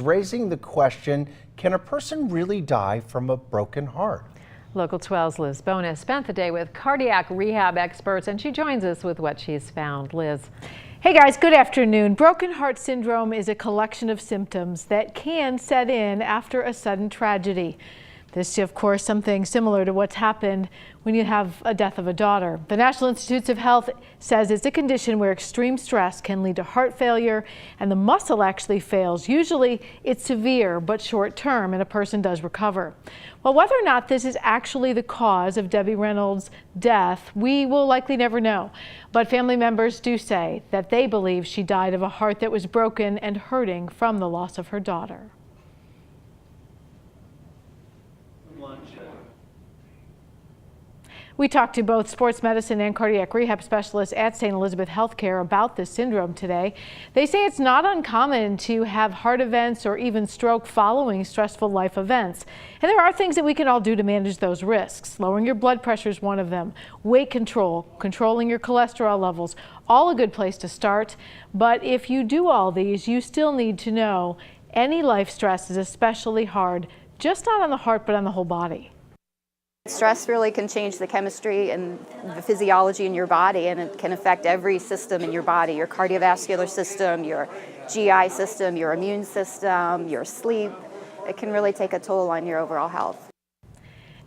raising the question, can a person really die from a broken heart? Local 12's Liz Bonus spent the day with cardiac rehab experts, and she joins us with what she's found. Liz. Hey guys, good afternoon. Broken heart syndrome is a collection of symptoms that can set in after a sudden tragedy. This is, of course, something similar to what's happened when you have a death of a daughter. The National Institutes of Health says it's a condition where extreme stress can lead to heart failure and the muscle actually fails. Usually it's severe but short term and a person does recover. Well, whether or not this is actually the cause of Debbie Reynolds' death, we will likely never know. But family members do say that they believe she died of a heart that was broken and hurting from the loss of her daughter. We talked to both sports medicine and cardiac rehab specialists at St. Elizabeth Healthcare about this syndrome today. They say it's not uncommon to have heart events or even stroke following stressful life events. And there are things that we can all do to manage those risks. Lowering your blood pressure is one of them. Weight control, controlling your cholesterol levels, all a good place to start. But if you do all these, you still need to know any life stress is especially hard, just not on the heart, but on the whole body. Stress really can change the chemistry and the physiology in your body, and it can affect every system in your body, your cardiovascular system, your GI system, your immune system, your sleep. It can really take a toll on your overall health.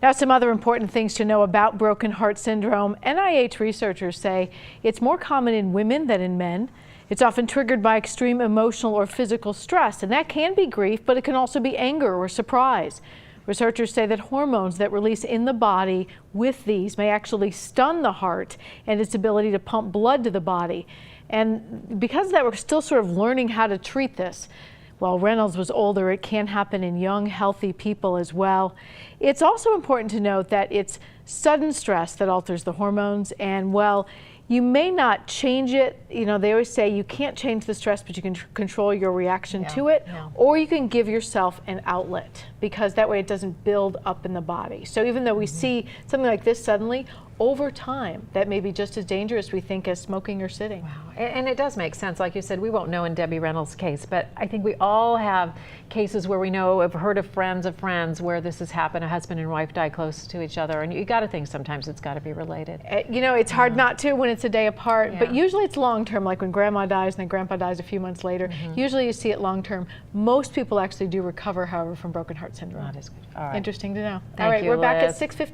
Now, some other important things to know about broken heart syndrome. NIH researchers say it's more common in women than in men. It's often triggered by extreme emotional or physical stress, and that can be grief, but it can also be anger or surprise. Researchers say that hormones that release in the body with these may actually stun the heart and its ability to pump blood to the body. And because of that, we're still sort of learning how to treat this. While Reynolds was older, it can happen in young, healthy people as well. It's also important to note that it's sudden stress that alters the hormones, and well, you may not change it. You know, they always say you can't change the stress, but you can control your reaction to it, or you can give yourself an outlet, because that way it doesn't build up in the body. So even though we see something like this suddenly, over time, that may be just as dangerous, we think, as smoking or sitting. Wow. And it does make sense. Like you said, we won't know in Debbie Reynolds' case, but I think we all have cases where we know, have heard of friends where this has happened. A husband and wife die close to each other, and you got to think sometimes it's got to be related. You know, it's hard not to when it's a day apart, but usually it's long term, like when grandma dies and then grandpa dies a few months later. Usually you see it long term. Most people actually do recover, however, from broken heart syndrome. That is good. All right. Interesting to know. Thank you, we're back at Liz. 6:15.